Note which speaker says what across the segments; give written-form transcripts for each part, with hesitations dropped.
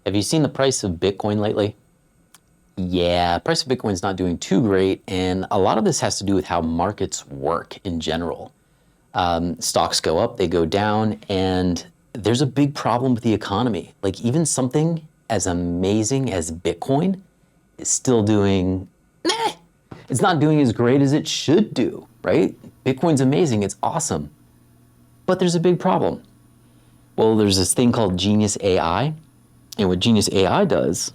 Speaker 1: Have you seen the price of Bitcoin lately? Yeah, the price of Bitcoin's not doing too great, and a lot of this has to do with how markets work in general. Stocks go up, they go down, and there's a big problem with the economy. Like even something as amazing as Bitcoin is still doing, it's not doing as great as it should do, right? Bitcoin's amazing, it's awesome, but there's a big problem. Well, there's this thing called Genius AI, and what Genius AI does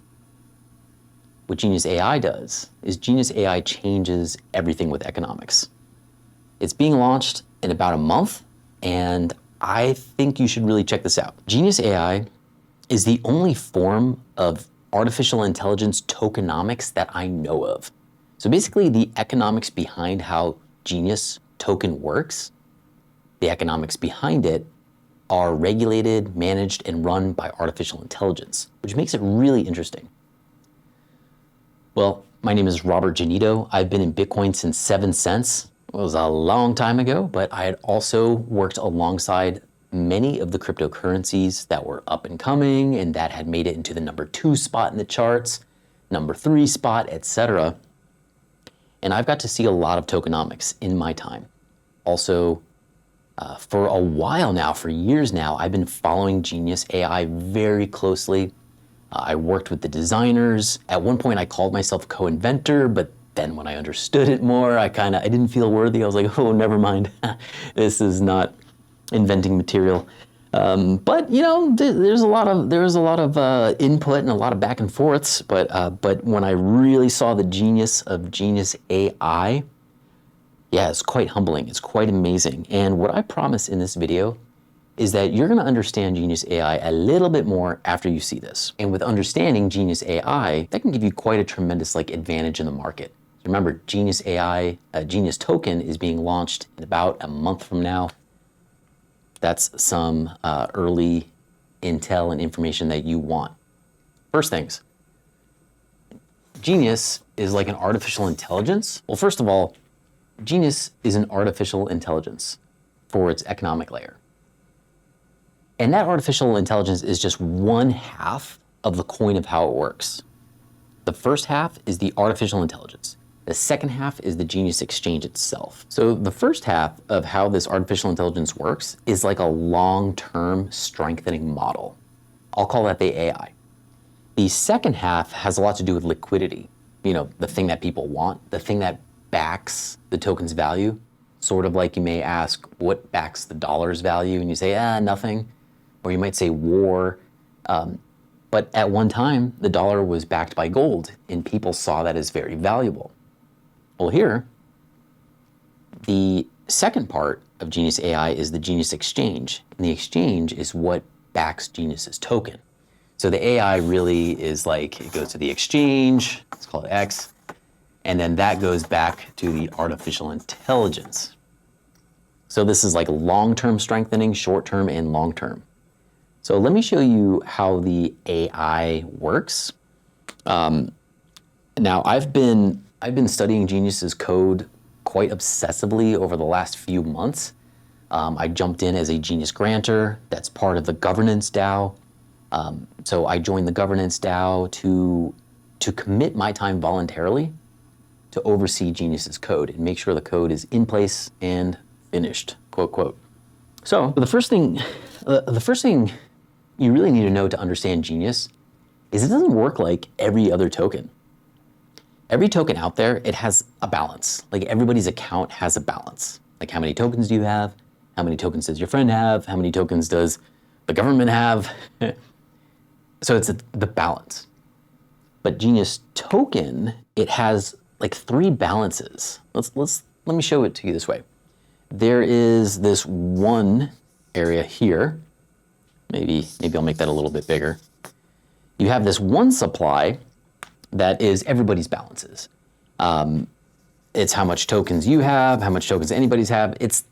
Speaker 1: is Genius AI changes everything with economics. It's being launched in about a month, and I think you should really check this out. Genius AI is the only form of artificial intelligence tokenomics that I know of. So basically the economics behind how Genius token works, the economics behind it are regulated, managed, and run by artificial intelligence, which makes it really interesting. Well, my name is Robert Janito. I've been in Bitcoin since 7 cents. It was a long time ago, but I had also worked alongside many of the cryptocurrencies that were up and coming and that had made it into the number 2 spot in the charts, number 3 spot, etc. And I've got to see a lot of tokenomics in my time. Also, for a while now, for years now, I've been following Genius AI very closely. I worked with the designers. At one point I called myself co-inventor, but then when I understood it more, I didn't feel worthy. I was like, oh, never mind. This is not inventing material. But you know, there was a lot of input and a lot of back and forths. But when I really saw the genius of Genius AI, yeah, it's quite humbling. It's quite amazing. And what I promise in this video is that you're gonna understand Genius AI a little bit more after you see this. And with understanding Genius AI, that can give you quite a tremendous advantage in the market. Remember, Genius AI, Genius token is being launched in about a month from now. That's some early intel and information that you want. First things, Genius is like an artificial intelligence. Well, first of all, Genius is an artificial intelligence for its economic layer. And that artificial intelligence is just one half of the coin of how it works. The first half is the artificial intelligence. The second half is the Genius exchange itself. So the first half of how this artificial intelligence works is like a long-term strengthening model. I'll call that the AI. The second half has a lot to do with liquidity. You know, the thing that people want, the thing that backs the token's value. Sort of like you may ask, what backs the dollar's value? And you say, nothing. Or you might say war. But at one time, the dollar was backed by gold, and people saw that as very valuable. Well, here, the second part of Genius AI is the Genius exchange. And the exchange is what backs Genius's token. So the AI really is like, it goes to the exchange, it's called X, and then that goes back to the artificial intelligence. So this is like long-term strengthening, short-term, and long-term. So let me show you how the AI works. Now I've been studying Genius's code quite obsessively over the last few months. I jumped in as a Genius grantor. That's part of the governance DAO. So I joined the governance DAO to commit my time voluntarily to oversee Genius's code and make sure the code is in place and finished, quote, quote. So the first thing you really need to know to understand Genius is it doesn't work like every other token. Every token out there, it has a balance. Like everybody's account has a balance. Like how many tokens do you have? How many tokens does your friend have? How many tokens does the government have? So it's the balance. But Genius token, it has like 3 balances. Let me show it to you this way. There is this one area here. Maybe I'll make that a little bit bigger. You have this one supply that is everybody's balances. It's how much tokens you have, how much tokens anybody's have. It's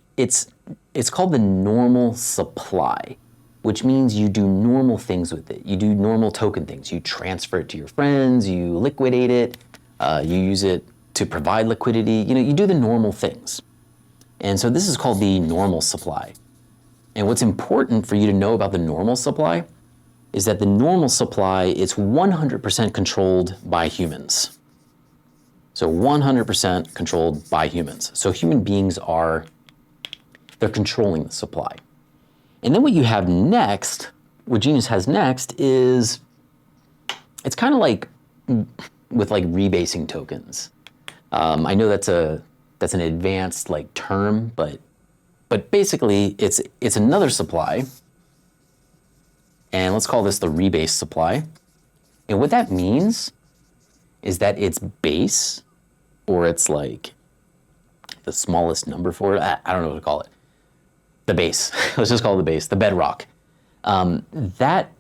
Speaker 1: called the normal supply, which means you do normal things with it. You do normal token things. You transfer it to your friends, you liquidate it, you use it to provide liquidity. You know, you do the normal things. And so this is called the normal supply. And what's important for you to know about the normal supply is that the normal supply, it's 100% controlled by humans. So 100% controlled by humans. So human beings they're controlling the supply. And then what you have next, what Genius has next is, it's kind of like with like rebasing tokens. I know that's an advanced like term, but basically it's another supply. And let's call this the rebase supply. And what that means is that its base, or it's like the smallest number for it, I don't know what to call it. The base, let's just call it the base, the bedrock. That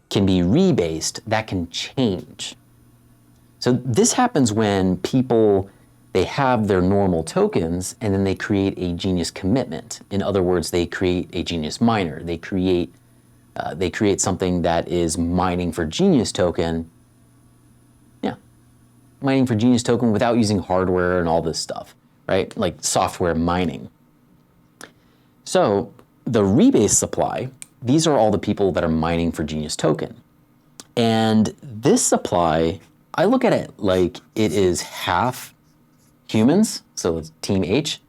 Speaker 1: can be rebased, that can change. So this happens when people, they have their normal tokens and then they create a Genius commitment. In other words, they create a Genius miner. They create something that is mining for Genius token. Yeah, mining for Genius token without using hardware and all this stuff, right? Like software mining. So the rebase supply, these are all the people that are mining for Genius token. And this supply, I look at it like it is half humans, so it's team H,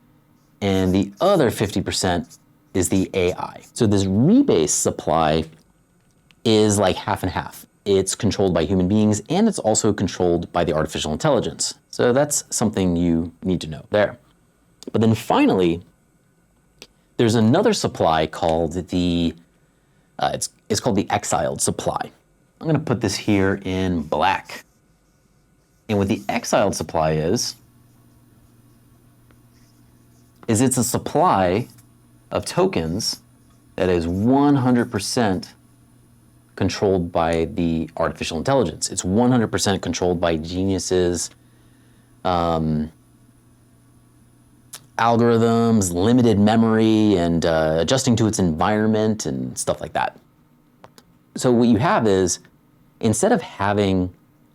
Speaker 1: and the other 50% is the AI. So this rebase supply is like half and half. It's controlled by human beings and it's also controlled by the artificial intelligence. So that's something you need to know there. But then finally, there's another supply called it's called the Exiled supply. I'm gonna put this here in black. And what the Exiled supply is it's a supply of tokens that is 100% controlled by the artificial intelligence. It's 100% controlled by Genius's algorithms, limited memory, and adjusting to its environment and stuff like that. So what you have is, instead of having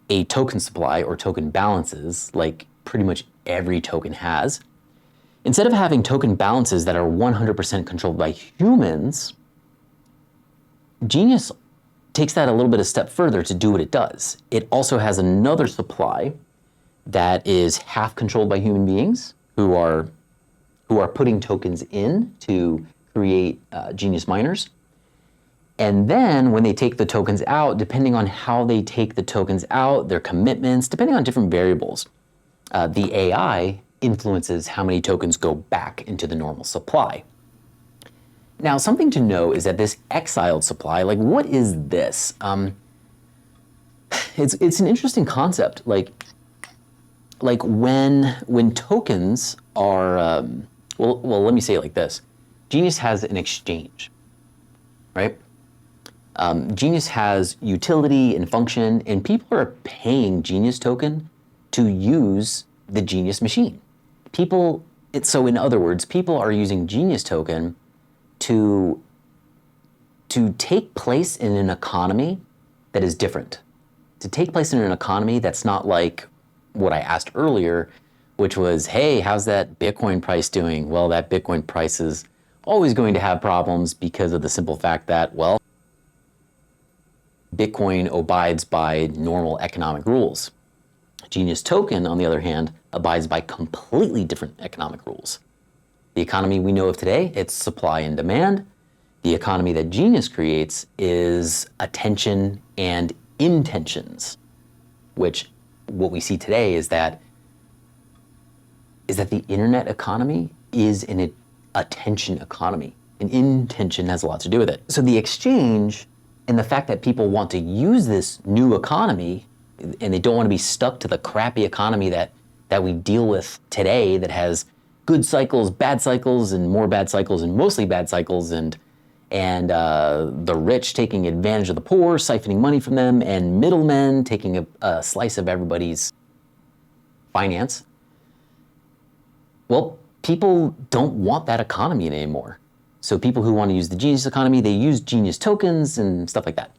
Speaker 1: a token supply or token balances, like pretty much every token has, instead of having token balances that are 100% controlled by humans, Genius takes that a little bit a step further to do what it does. It also has another supply that is half controlled by human beings who are putting tokens in to create Genius miners. And then when they take the tokens out, depending on how they take the tokens out, their commitments, depending on different variables, the AI influences how many tokens go back into the normal supply. Now, something to know is that this Exiled supply, like what is this? It's an interesting concept. Like when tokens are, well, let me say it like this. Genius has an exchange, right? Genius has utility and function, and people are paying Genius token to use the Genius machine. So in other words, people are using Genius token to take place in an economy that is different. To take place in an economy that's not like what I asked earlier, which was, hey, how's that Bitcoin price doing? Well, that Bitcoin price is always going to have problems because of the simple fact that, well, Bitcoin abides by normal economic rules. Genius token, on the other hand, abides by completely different economic rules. The economy we know of today, it's supply and demand. The economy that Genius creates is attention and intentions, which what we see today is that the internet economy is an attention economy, and intention has a lot to do with it. So the exchange and the fact that people want to use this new economy and they don't want to be stuck to the crappy economy that we deal with today that has good cycles, bad cycles, and more bad cycles, and mostly bad cycles, and the rich taking advantage of the poor, siphoning money from them, and middlemen taking a slice of everybody's finance. Well, people don't want that economy anymore. So people who want to use the Genius economy, they use Genius tokens and stuff like that.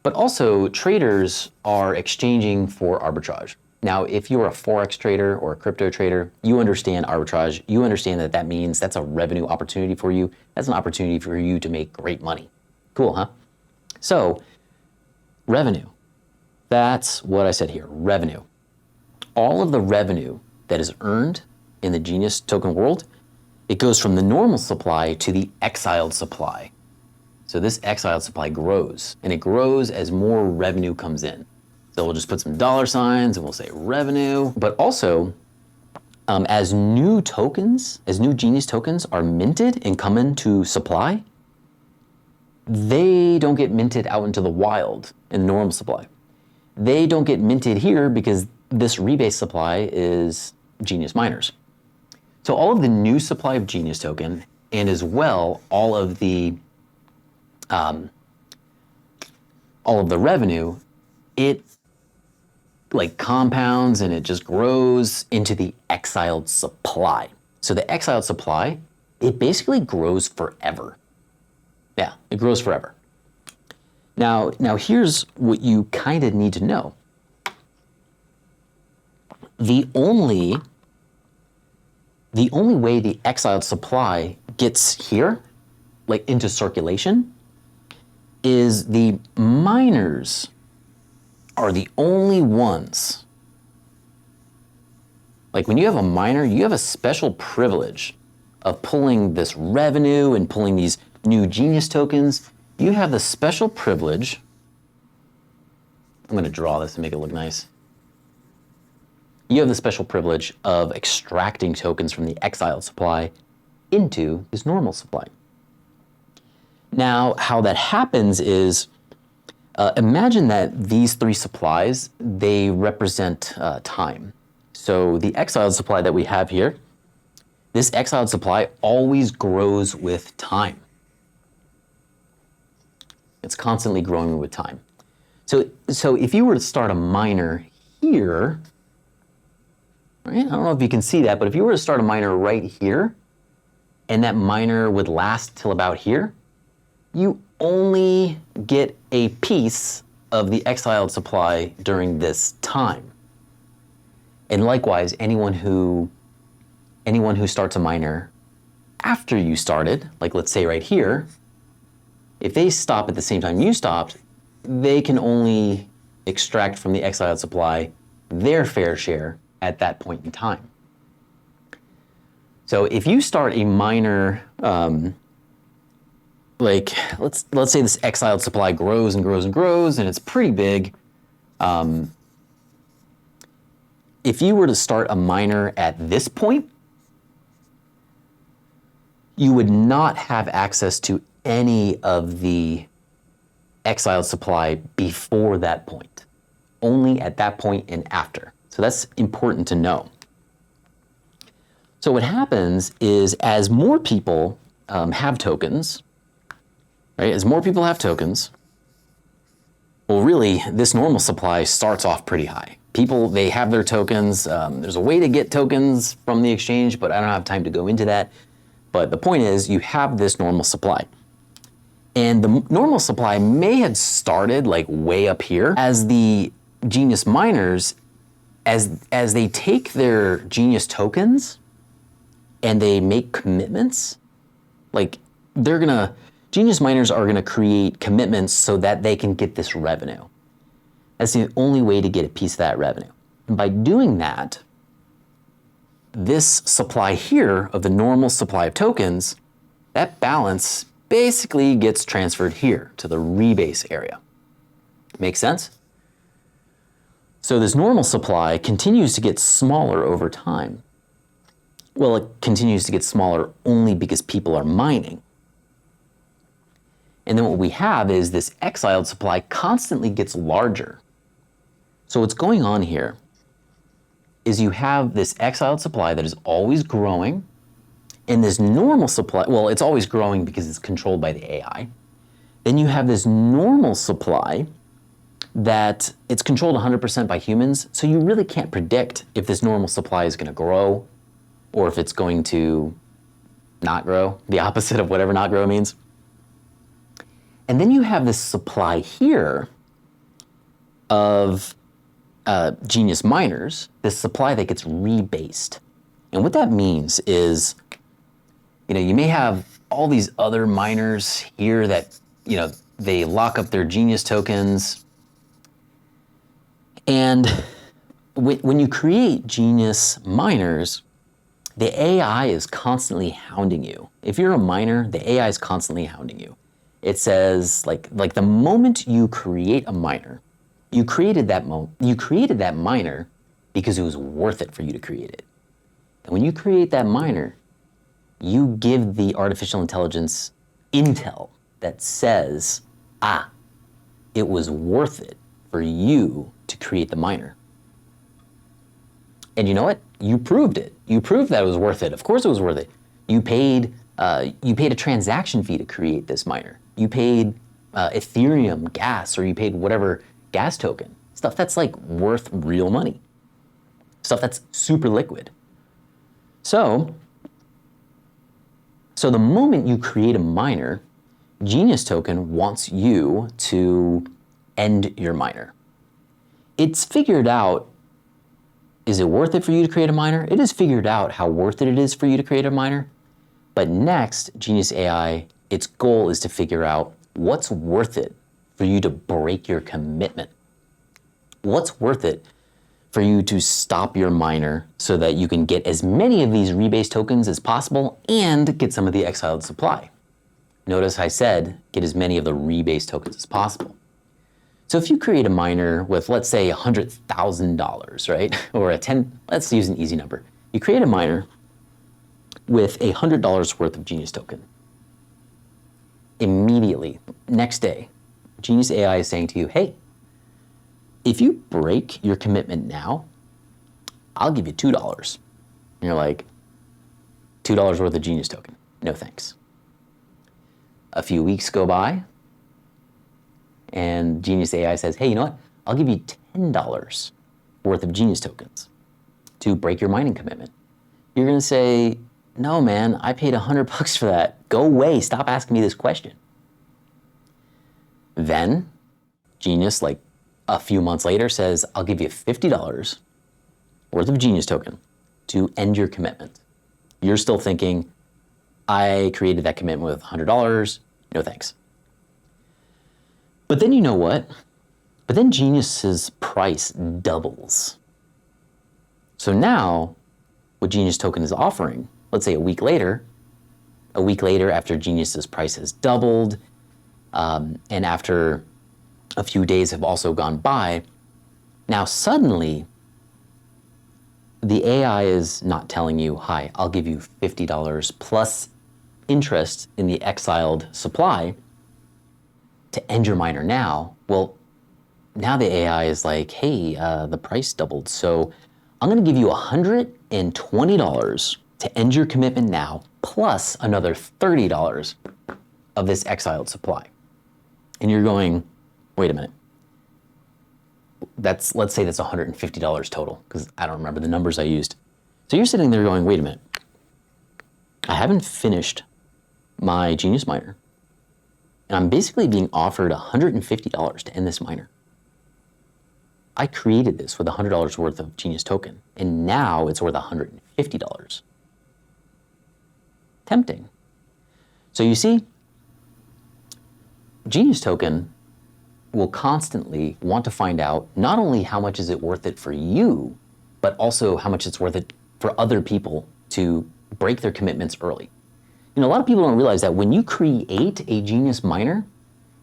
Speaker 1: But also, traders are exchanging for arbitrage. Now, if you're a Forex trader or a crypto trader, you understand arbitrage. You understand that that means that's a revenue opportunity for you. That's an opportunity for you to make great money. Cool, huh? So revenue, that's what I said here, revenue. All of the revenue that is earned in the Genius token world, it goes from the normal supply to the exiled supply. So this exiled supply grows, and it grows as more revenue comes in. So we'll just put some dollar signs and we'll say revenue, but also as new tokens, as new Genius tokens are minted and come into supply, they don't get minted out into the wild in normal supply. They don't get minted here because this rebase supply is Genius miners. So all of the new supply of Genius token, and as well all of the revenue, it like compounds and it just grows into the exiled supply. So the exiled supply, it basically grows forever. Yeah, it grows forever. Now here's what you kind of need to know. The only way the exiled supply gets here, like into circulation, is the miners are the only ones. Like when you have a miner, you have a special privilege of pulling this revenue and pulling these new Genius tokens. You have the special privilege. I'm going to draw this to make it look nice. You have the special privilege of extracting tokens from the exiled supply into this normal supply. Now, how that happens is, imagine that these three supplies, they represent time. So the exiled supply that we have here, this exiled supply always grows with time. It's constantly growing with time. So if you were to start a miner here, right? I don't know if you can see that, but if you were to start a miner right here, and that miner would last till about here, you only get a piece of the exiled supply during this time. And likewise, anyone who starts a miner after you started, like let's say right here, if they stop at the same time you stopped, they can only extract from the exiled supply their fair share at that point in time. So if you start a miner, like let's say this exiled supply grows and grows and grows, and it's pretty big. If you were to start a miner at this point, you would not have access to any of the exiled supply before that point, only at that point and after. So that's important to know. So what happens is as more people have tokens, right? As more people have tokens, well, really, this normal supply starts off pretty high. People, they have their tokens. There's a way to get tokens from the exchange, but I don't have time to go into that. But the point is, you have this normal supply. And the normal supply may have started like way up here as the Genius miners, as they take their Genius tokens and they make commitments, like Genius miners are gonna create commitments so that they can get this revenue. That's the only way to get a piece of that revenue. And by doing that, this supply here of the normal supply of tokens, that balance basically gets transferred here to the rebase area. Make sense? So this normal supply continues to get smaller over time. Well, it continues to get smaller only because people are mining. And then what we have is this exiled supply constantly gets larger. So what's going on here is you have this exiled supply that is always growing, and this normal supply, well, it's always growing because it's controlled by the AI. Then you have this normal supply that it's controlled 100% by humans, so you really can't predict if this normal supply is gonna grow or if it's going to not grow, the opposite of whatever not grow means. And then you have this supply here of Genius miners, this supply that gets rebased. And what that means is, you may have all these other miners here that, they lock up their Genius tokens. And when you create Genius miners, the AI is constantly hounding you. If you're a miner, the AI is constantly hounding you. It says, like the moment you create a miner, you created that miner because it was worth it for you to create it. And when you create that miner, you give the artificial intelligence intel that says, it was worth it for you to create the miner. And you know what? You proved it. You proved that it was worth it. Of course it was worth it. You paid a transaction fee to create this miner. You paid Ethereum gas, or you paid whatever gas token. Stuff that's like worth real money. Stuff that's super liquid. So the moment you create a miner, Genius token wants you to end your miner. It's figured out, is it worth it for you to create a miner? It has figured out how worth it is for you to create a miner. But next, Genius AI, its goal is to figure out what's worth it for you to break your commitment. What's worth it for you to stop your miner so that you can get as many of these rebase tokens as possible and get some of the exiled supply. Notice I said, get as many of the rebase tokens as possible. So if you create a miner with, let's say, $100,000, right? Or let's use an easy number. You create a miner with $100 worth of Genius token. Immediately, next day, Genius AI is saying to you, hey, if you break your commitment now, I'll give you $2. And you're like, $2 worth of Genius token. No thanks. A few weeks go by, and Genius AI says, hey, you know what? I'll give you $10 worth of Genius tokens to break your mining commitment. You're gonna say, no, man, I paid $100 for that. Go away, stop asking me this question. Then Genius, like a few months later, says, I'll give you $50 worth of Genius token to end your commitment. You're still thinking, I created that commitment with $100, no thanks. But then you know what? But then Genius's price doubles. So now, what Genius token is offering, let's say a week later after Genius's price has doubled, and after a few days have also gone by, now suddenly, the AI is not telling you, hi, I'll give you $50 plus interest in the exiled supply to end your miner now. Well, now the AI is like, hey, the price doubled, so I'm gonna give you $120 to end your commitment now, plus another $30 of this exiled supply. And you're going, wait a minute. Let's say that's $150 total, because I don't remember the numbers I used. So you're sitting there going, wait a minute. I haven't finished my Genius miner, and I'm basically being offered $150 to end this miner. I created this with $100 worth of Genius token, and now it's worth $150. Tempting. So you see, Genius token will constantly want to find out not only how much is it worth it for you, but also how much it's worth it for other people to break their commitments early. You know, a lot of people don't realize that when you create a Genius miner,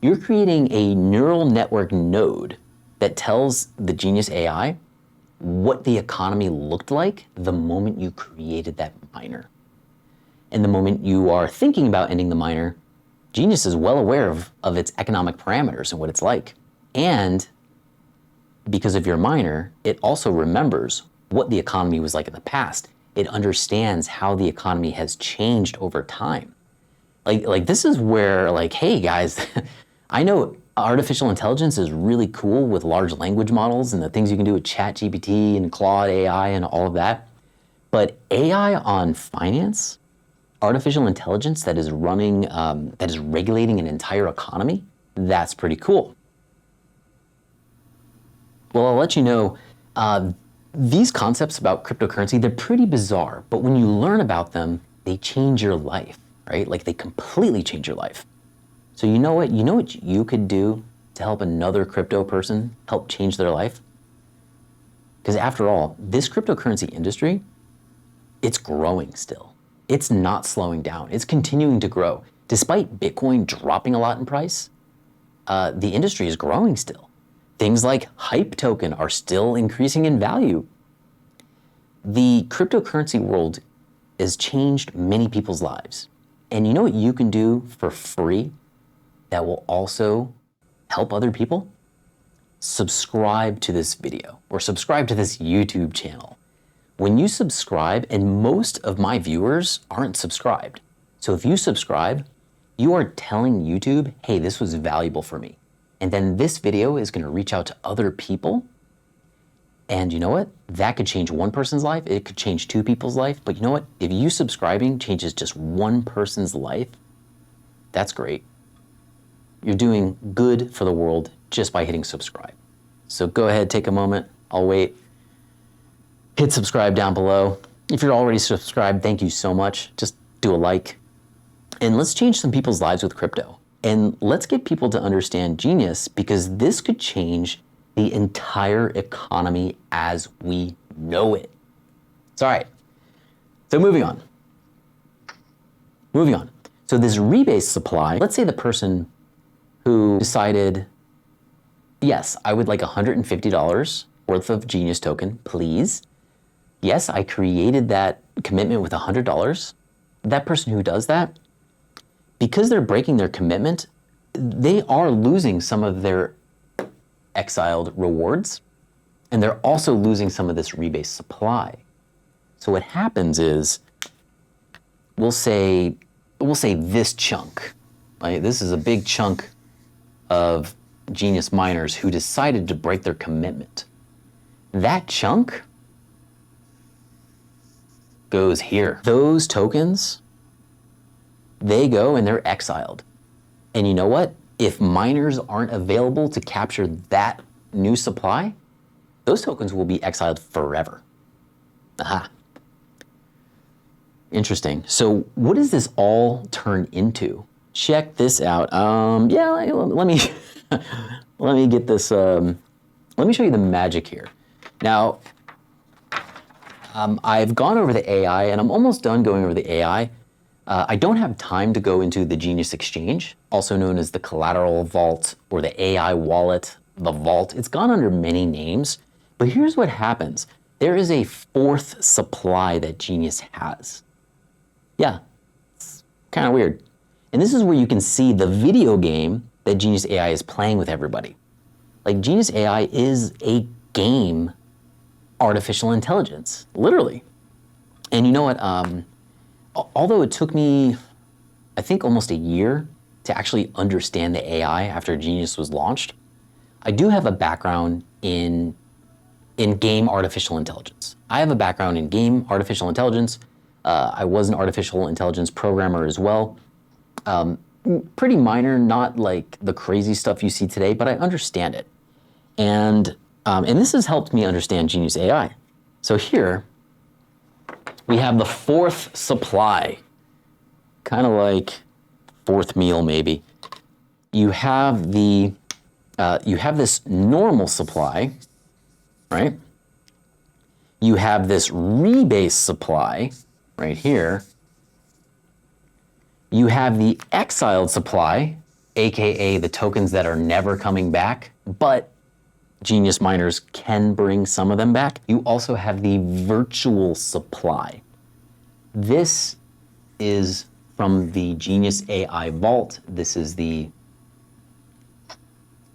Speaker 1: you're creating a neural network node that tells the Genius AI what the economy looked like the moment you created that miner. And the moment you are thinking about ending the miner, Genius is well aware of its economic parameters and what it's like. And because of your miner, it also remembers what the economy was like in the past. It understands how the economy has changed over time. Like this is where, like, hey guys, I know artificial intelligence is really cool with large language models and the things you can do with ChatGPT and Claude AI and all of that. But AI on finance, artificial intelligence that is running, that is regulating an entire economy, that's pretty cool. Well, I'll let you know, these concepts about cryptocurrency, they're pretty bizarre, but when you learn about them, they change your life, right? Like they completely change your life. So you know what? You know what you could do to help another crypto person help change their life? Because after all, this cryptocurrency industry, it's growing still. It's not slowing down. It's continuing to grow. Despite Bitcoin dropping a lot in price, the industry is growing still. Things like Hype token are still increasing in value. The cryptocurrency world has changed many people's lives. And you know what you can do for free that will also help other people? Subscribe to this video or subscribe to this YouTube channel. When you subscribe, and most of my viewers aren't subscribed. So if you subscribe, you are telling YouTube, hey, this was valuable for me. And then this video is gonna reach out to other people. And you know what? That could change one person's life. It could change two people's life. But you know what? If you subscribing changes just one person's life, that's great. You're doing good for the world just by hitting subscribe. So go ahead, take a moment. I'll wait. Hit subscribe down below. If you're already subscribed, thank you so much. Just do a like. And let's change some people's lives with crypto. And let's get people to understand Genius, because this could change the entire economy as we know it. It's all right. So moving on. So this rebase supply, let's say the person who decided, yes, I would like $150 worth of Genius token, please. Yes, I created that commitment with $100. That person who does that, because they're breaking their commitment, they are losing some of their exiled rewards, and they're also losing some of this rebase supply. So what happens is, we'll say this chunk, right? This is a big chunk of Genius miners who decided to break their commitment. That chunk goes here. Those tokens, they go and they're exiled. And you know what? If miners aren't available to capture that new supply, those tokens will be exiled forever. Aha. Interesting. So what does this all turn into? Check this out. Yeah, let me let me get this. Let me show you the magic here. Now, I've gone over the AI, and I'm almost done going over the AI. I don't have time to go into the Genius Exchange, also known as the Collateral Vault or the AI Wallet, the Vault. It's gone under many names, but here's what happens. There is a fourth supply that Genius has. Yeah, it's kind of weird. And this is where you can see the video game that Genius AI is playing with everybody. Like, Genius AI is a game artificial intelligence, literally. And you know what? Although it took me, I think, almost a year to actually understand the AI after Genius was launched, I do have a background in game artificial intelligence. I have a background in game artificial intelligence. I was an artificial intelligence programmer as well. Pretty minor, not like the crazy stuff you see today, but I understand it. And this has helped me understand Genius AI. So here, we have the fourth supply, kind of like fourth meal maybe. You have the, you have this normal supply, right? You have this rebase supply right here. You have the exiled supply, AKA the tokens that are never coming back, but Genius miners can bring some of them back. You also have the virtual supply. This is from the Genius AI Vault. This is the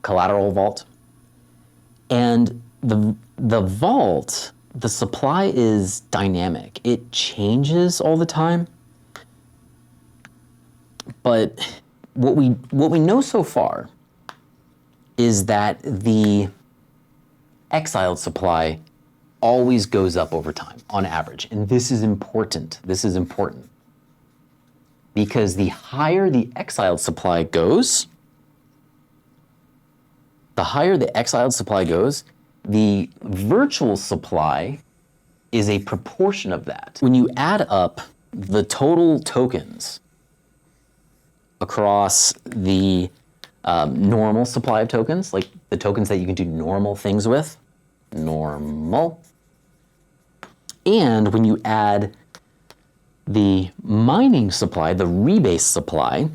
Speaker 1: Collateral Vault. And the vault, the supply is dynamic. It changes all the time. But what we know so far is that the exiled supply always goes up over time on average. And this is important. This is important. Because the higher the exiled supply goes, the virtual supply is a proportion of that. When you add up the total tokens across the normal supply of tokens, like the tokens that you can do normal things with, normal. And when you add the mining supply, the rebase supply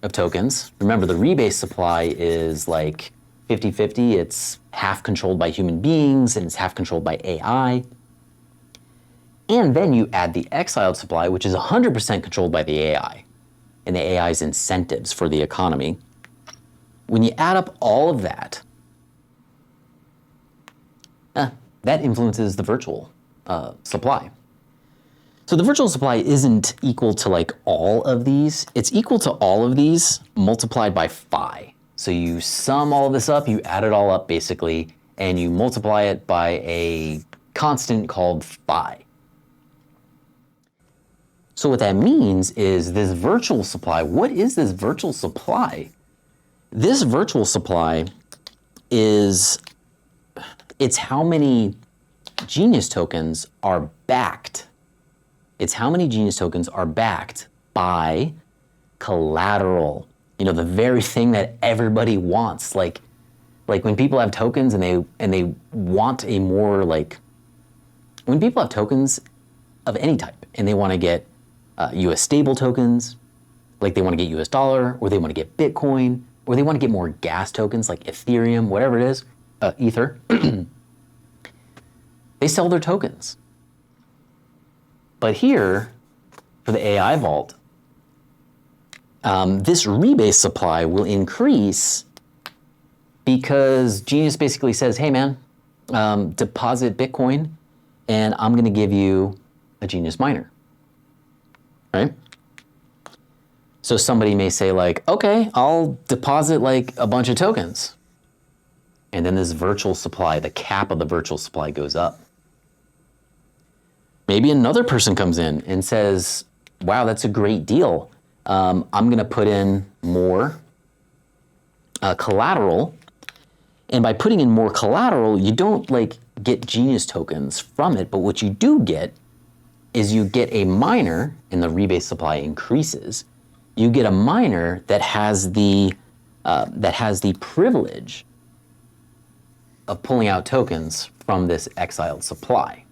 Speaker 1: of tokens, remember the rebase supply is like 50-50, it's half controlled by human beings and it's half controlled by AI. And then you add the exiled supply, which is 100% controlled by the AI and the AI's incentives for the economy. When you add up all of that, that influences the virtual supply. So the virtual supply isn't equal to like all of these. It's equal to all of these multiplied by phi. So you sum all this up, you add it all up basically, and you multiply it by a constant called phi. So what that means is this virtual supply, what is this virtual supply? This virtual supply is, it's how many Genius tokens are backed. It's how many Genius tokens are backed by collateral. You know, the very thing that everybody wants. Like when people have tokens and they want a more like, when people have tokens of any type and they want to get US stable tokens, like they want to get US dollar, or they want to get Bitcoin, or they want to get more gas tokens like Ethereum, whatever it is, Ether, they sell their tokens. But here, for the AI vault, this rebase supply will increase because Genius basically says, hey man, deposit Bitcoin and I'm gonna give you a Genius miner, right? So somebody may say like, okay, I'll deposit like a bunch of tokens. And then this virtual supply, the cap of the virtual supply goes up. Maybe another person comes in and says, wow, that's a great deal. I'm gonna put in more collateral. And by putting in more collateral, you don't like get Genius tokens from it, but what you do get is you get a miner, and the rebase supply increases. You get a miner that has the privilege of pulling out tokens from this exiled supply.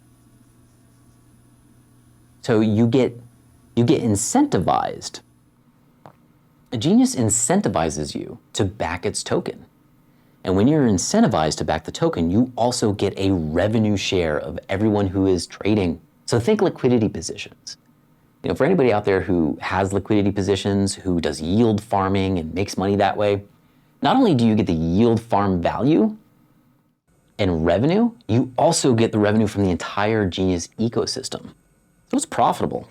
Speaker 1: So you get incentivized. Genius incentivizes you to back its token. And when you're incentivized to back the token, you also get a revenue share of everyone who is trading. So think liquidity positions. You know, for anybody out there who has liquidity positions, who does yield farming and makes money that way, not only do you get the yield farm value and revenue, you also get the revenue from the entire Genius ecosystem. So it's profitable.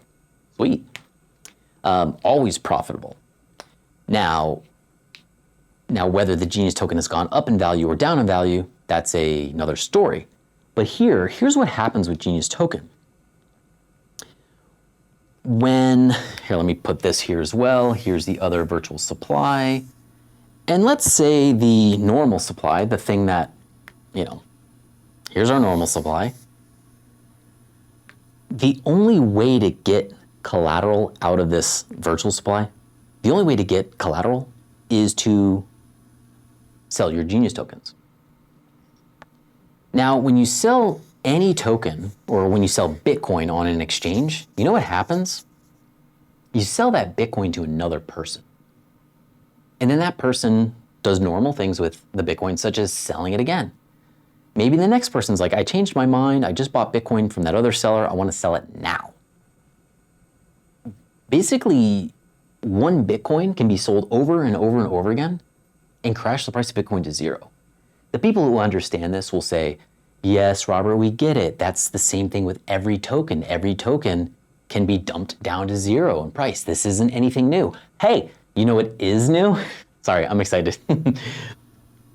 Speaker 1: Sweet. Always profitable. Now whether the Genius token has gone up in value or down in value, that's another story. But here's what happens with Genius token. Here, let me put this here as well. Here's the other virtual supply. And let's say the normal supply, the thing that, you know, here's our normal supply. The only way to get collateral out of this virtual supply, the only way to get collateral is to sell your Genius tokens. Now, when you sell any token, or when you sell Bitcoin on an exchange, you know what happens? You sell that Bitcoin to another person. And then that person does normal things with the Bitcoin, such as selling it again. Maybe the next person's like, I changed my mind, I just bought Bitcoin from that other seller, I want to sell it now. Basically, one Bitcoin can be sold over and over and over again and crash the price of Bitcoin to zero. The people who understand this will say, yes, Robert, we get it. That's the same thing with every token. Every token can be dumped down to zero in price. This isn't anything new. Hey, you know what is new? Sorry, I'm excited.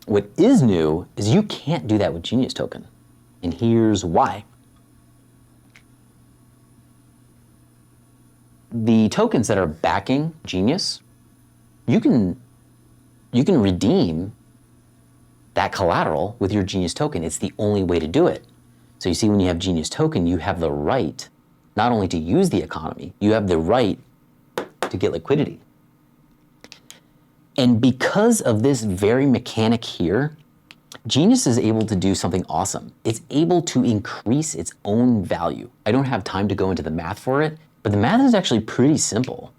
Speaker 1: What is new is you can't do that with Genius token. And here's why. The tokens that are backing Genius, you can redeem that collateral with your Genius token. It's the only way to do it. So you see, when you have Genius token, you have the right not only to use the economy, you have the right to get liquidity. And because of this very mechanic here, Genius is able to do something awesome. It's able to increase its own value. I don't have time to go into the math for it, but the math is actually pretty simple.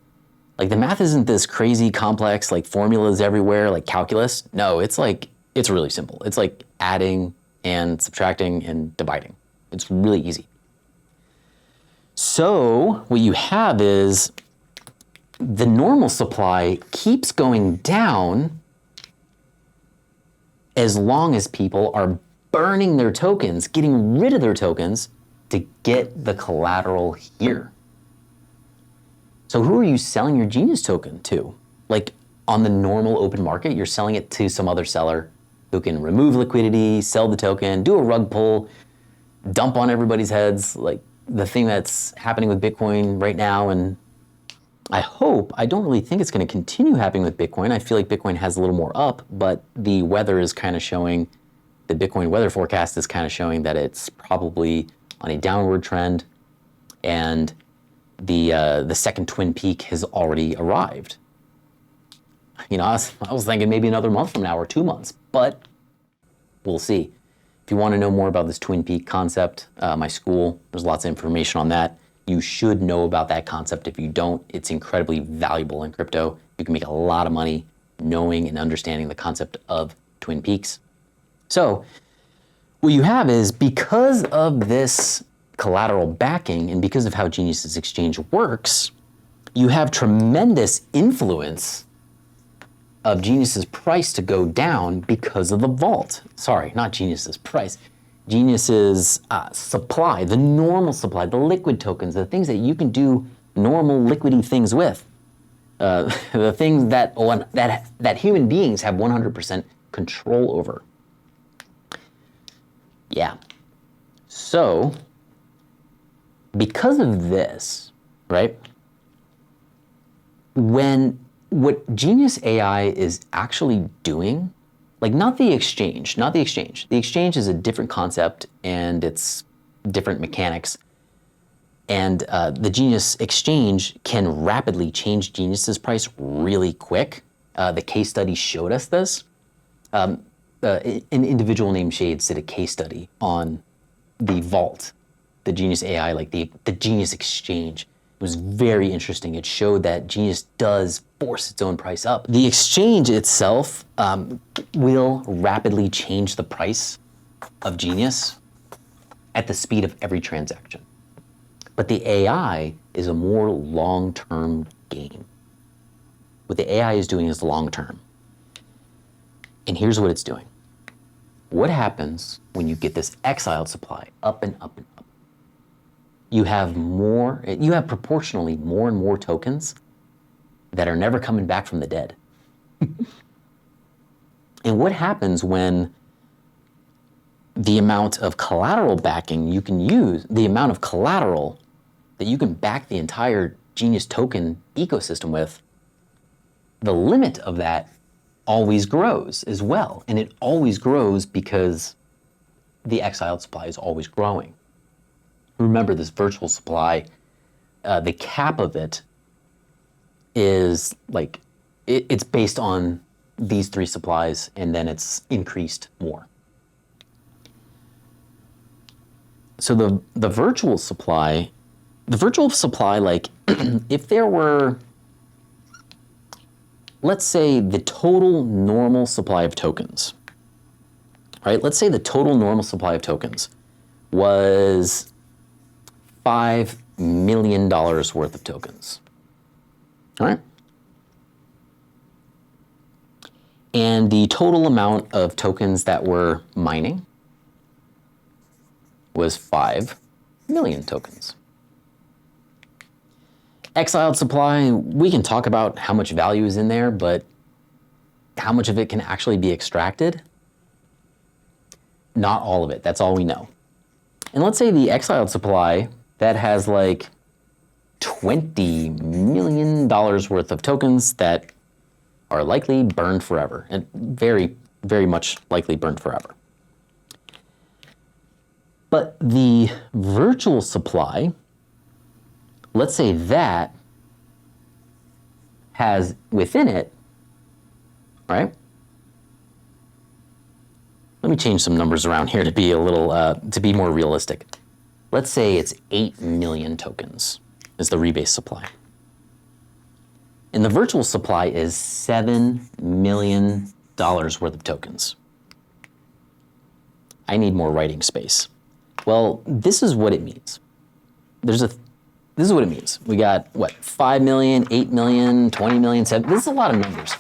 Speaker 1: Like the math isn't this crazy complex, like formulas everywhere, like calculus. No, it's really simple. It's like adding and subtracting and dividing. It's really easy. So what you have is the normal supply keeps going down as long as people are burning their tokens, getting rid of their tokens to get the collateral here. So who are you selling your Genius token to? Like on the normal open market, you're selling it to some other seller who can remove liquidity, sell the token, do a rug pull, dump on everybody's heads, like the thing that's happening with Bitcoin right now. And I don't really think it's going to continue happening with Bitcoin. I feel like Bitcoin has a little more up, but the weather is kind of showing, the Bitcoin weather forecast is kind of showing that it's probably on a downward trend, and the second twin peak has already arrived. You know, I was thinking maybe another month from now or 2 months, but we'll see. If you want to know more about this twin peak concept, my school, there's lots of information on that. You should know about that concept. If you don't, it's incredibly valuable in crypto. You can make a lot of money knowing and understanding the concept of twin peaks. So what you have is, because of this collateral backing and because of how Genius's exchange works, you have tremendous influence of Genius's price to go down because of the vault. Sorry, not Genius's price. Genius's supply, the normal supply, the liquid tokens, the things that you can do normal liquidy things with, the things that human beings have 100% control over. Yeah. So, because of this, right, what Genius AI is actually doing, like not the exchange. The exchange is a different concept and it's different mechanics. And the Genius exchange can rapidly change Genius's price really quick. The case study showed us this. An individual named Shades did a case study on the vault, the Genius AI, like the Genius exchange. It was very interesting. It showed that Genius does force its own price up. The exchange itself will rapidly change the price of Genius at the speed of every transaction. But the AI is a more long-term game. What the AI is doing is long-term. And here's what it's doing. What happens when you get this exiled supply up and up and up? You have proportionally more and more tokens that are never coming back from the dead. And what happens when the amount of collateral backing you can use, the amount of collateral that you can back the entire Genius token ecosystem with, the limit of that always grows as well. And it always grows because the exiled supply is always growing. Remember, this virtual supply, the cap of it is like, it's based on these three supplies, and then it's increased more. So the virtual supply, like if there were, let's say the total normal supply of tokens, right? Let's say the total normal supply of tokens was $5 million worth of tokens, all right? And the total amount of tokens that we're mining was 5 million tokens. Exiled supply, we can talk about how much value is in there, but how much of it can actually be extracted? Not all of it, that's all we know. And let's say the exiled supply that has like $20 million worth of tokens that are likely burned forever, and very, very much likely burned forever. But the virtual supply, let's say that has within it right? Let me change some numbers around here to be a little, to be more realistic. Let's say it's 8 million tokens is the rebase supply. And the virtual supply is $7 million worth of tokens. I need more writing space. Well, this is what it means. This is what it means. We got, what, 5 million, 8 million, 20 million, 7, this is a lot of numbers.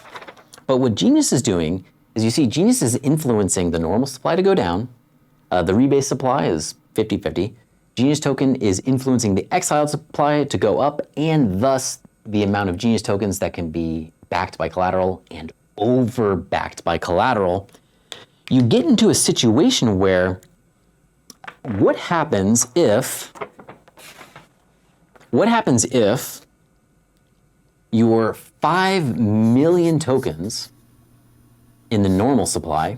Speaker 1: But what Genius is doing is, you see, Genius is influencing the normal supply to go down. The rebase supply is 50-50. Genius token is influencing the Exiled supply to go up, and thus the amount of Genius tokens that can be backed by collateral and over-backed by collateral. You get into a situation where what happens if your 5 million tokens in the normal supply,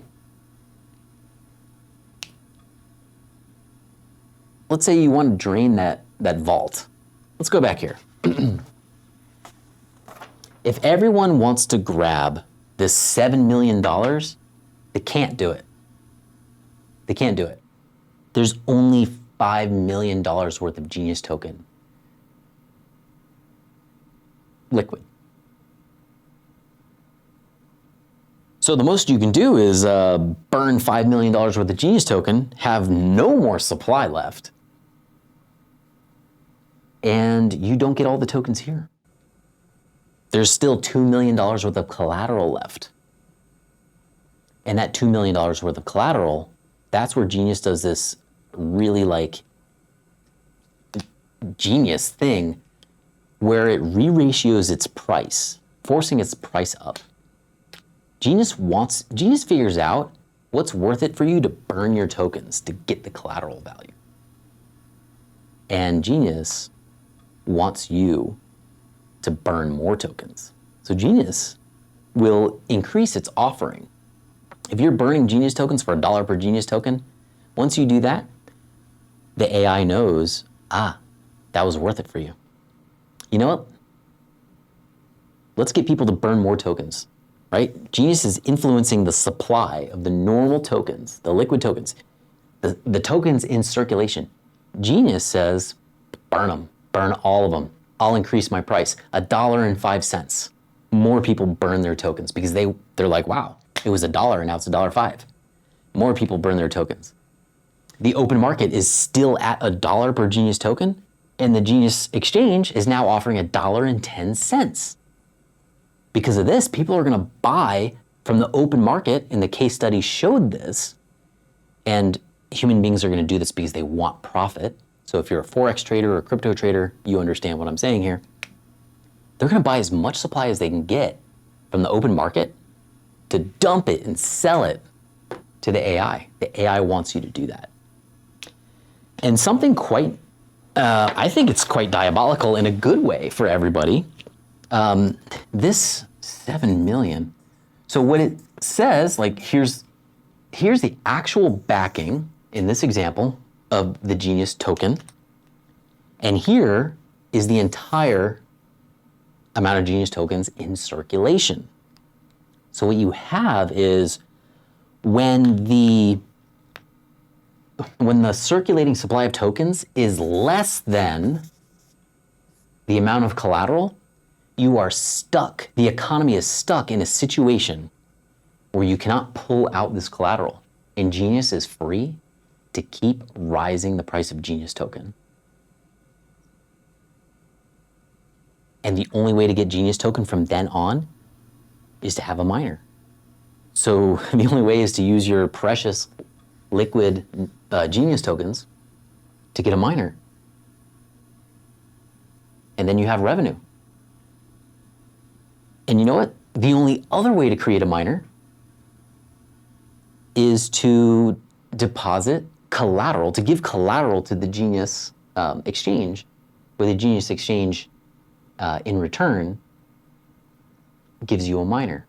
Speaker 1: let's say you want to drain that vault. Let's go back here. If everyone wants to grab this $7 million, they can't do it. They can't do it. There's only $5 million worth of Genius token liquid. So the most you can do is burn $5 million worth of Genius token, have no more supply left, and you don't get all the tokens here. There's still $2 million worth of collateral left. And that $2 million worth of collateral, that's where Genius does this really like genius thing where it re-ratios its price, forcing its price up. Genius figures out what's worth it for you to burn your tokens to get the collateral value. And Genius wants you to burn more tokens. So Genius will increase its offering. If you're burning Genius tokens for $1 per Genius token, once you do that, the AI knows, that was worth it for you. You know what? Let's get people to burn more tokens, right? Genius is influencing the supply of the normal tokens, the liquid tokens, the tokens in circulation. Genius says, burn them, burn all of them. I'll increase my price, $1.05. More people burn their tokens because they're like, wow, it was $1 and now it's $1.05. More people burn their tokens. The open market is still at $1 per Genius token, and the Genius exchange is now offering $1.10. Because of this, people are gonna buy from the open market, and the case study showed this, and human beings are gonna do this because they want profit. So if you're a Forex trader or a crypto trader, you understand what I'm saying here. They're gonna buy as much supply as they can get from the open market to dump it and sell it to the AI. The AI wants you to do that. And something quite, I think it's quite diabolical in a good way for everybody. This 7 million. So what it says, like here's the actual backing in this example of the Genius token. And here is the entire amount of Genius tokens in circulation. So what you have is when the circulating supply of tokens is less than the amount of collateral, you are stuck. The economy is stuck in a situation where you cannot pull out this collateral. And Genius is free to keep rising the price of Genius token. And the only way to get Genius token from then on is to have a miner. So the only way is to use your precious liquid Genius tokens to get a miner. And then you have revenue. And you know what? The only other way to create a miner is to deposit collateral, to give collateral to the Genius exchange, where the Genius exchange in return gives you a miner.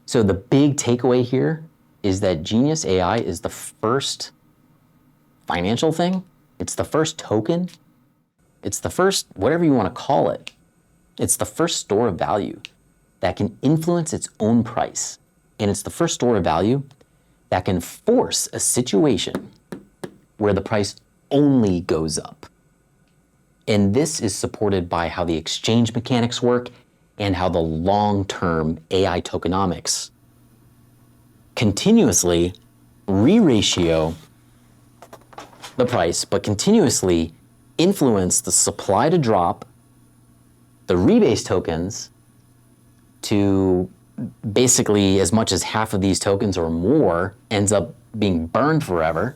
Speaker 1: So the big takeaway here is that Genius AI is the first financial thing. It's the first token. It's the first, whatever you want to call it. It's the first store of value that can influence its own price. And it's the first store of value that can force a situation where the price only goes up. And this is supported by how the exchange mechanics work and how the long-term AI tokenomics continuously re-ratio the price, but continuously influence the supply to drop, the rebase tokens to basically as much as half of these tokens or more ends up being burned forever.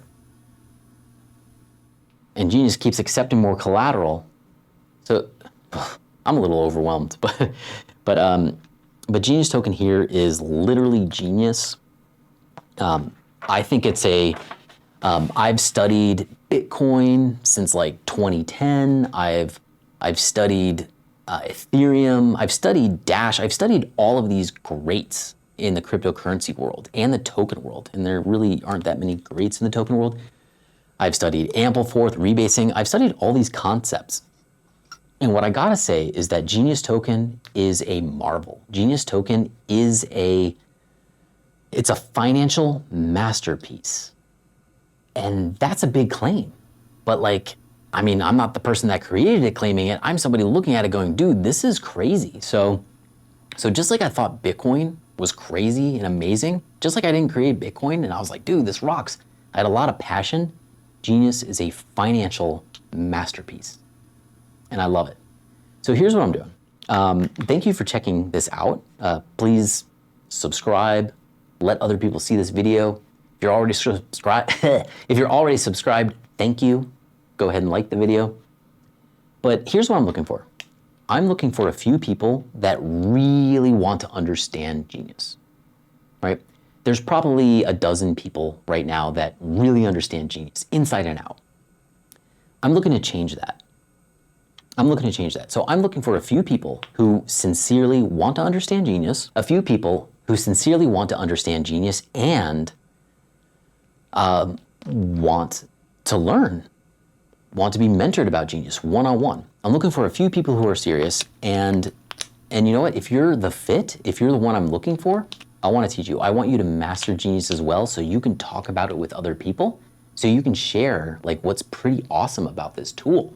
Speaker 1: And Genius keeps accepting more collateral. So I'm a little overwhelmed, but Genius token here is literally genius. I think it's I've studied Bitcoin since like 2010. I've studied Ethereum. I've studied Dash. I've studied all of these greats in the cryptocurrency world and the token world. And there really aren't that many greats in the token world. I've studied Ampleforth, rebasing. I've studied all these concepts. And what I gotta say is that Genius token is a marvel. Genius token is it's a financial masterpiece. And that's a big claim. But like, I mean, I'm not the person that created it claiming it. I'm somebody looking at it going, dude, this is crazy. So just like I thought Bitcoin was crazy and amazing, just like I didn't create Bitcoin and I was like, dude, this rocks. I had a lot of passion. Genius is a financial masterpiece, and I love it. So here's what I'm doing. Thank you for checking this out. Please subscribe, let other people see this video. If you're already subscribed, thank you. Go ahead and like the video. But here's what I'm looking for. I'm looking for a few people that really want to understand Genius, right? There's probably a dozen people right now that really understand Genius inside and out. I'm looking to change that. So I'm looking for a few people who sincerely want to understand Genius, and want to learn, want to be mentored about Genius one-on-one. I'm looking for a few people who are serious, and you know what? If you're the fit, if you're the one I'm looking for, I want to teach you. I want you to master Genius as well so you can talk about it with other people, so you can share like what's pretty awesome about this tool.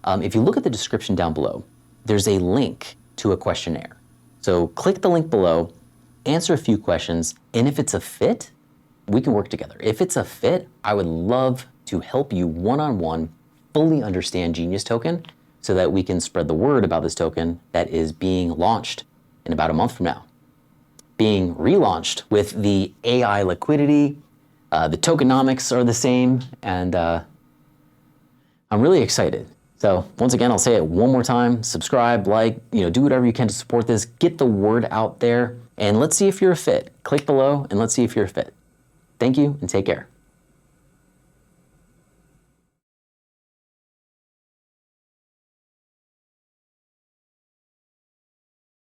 Speaker 1: If you look at the description down below, there's a link to a questionnaire. So click the link below, answer a few questions, and if it's a fit, we can work together. If it's a fit, I would love to help you one-on-one fully understand Genius token so that we can spread the word about this token that is being launched in about a month from now. Being relaunched with the AI liquidity, the tokenomics are the same, and I'm really excited. So once again, I'll say it one more time, subscribe, like, do whatever you can to support this, get the word out there, and let's see if you're a fit. Click below and let's see if you're a fit. Thank you and take care.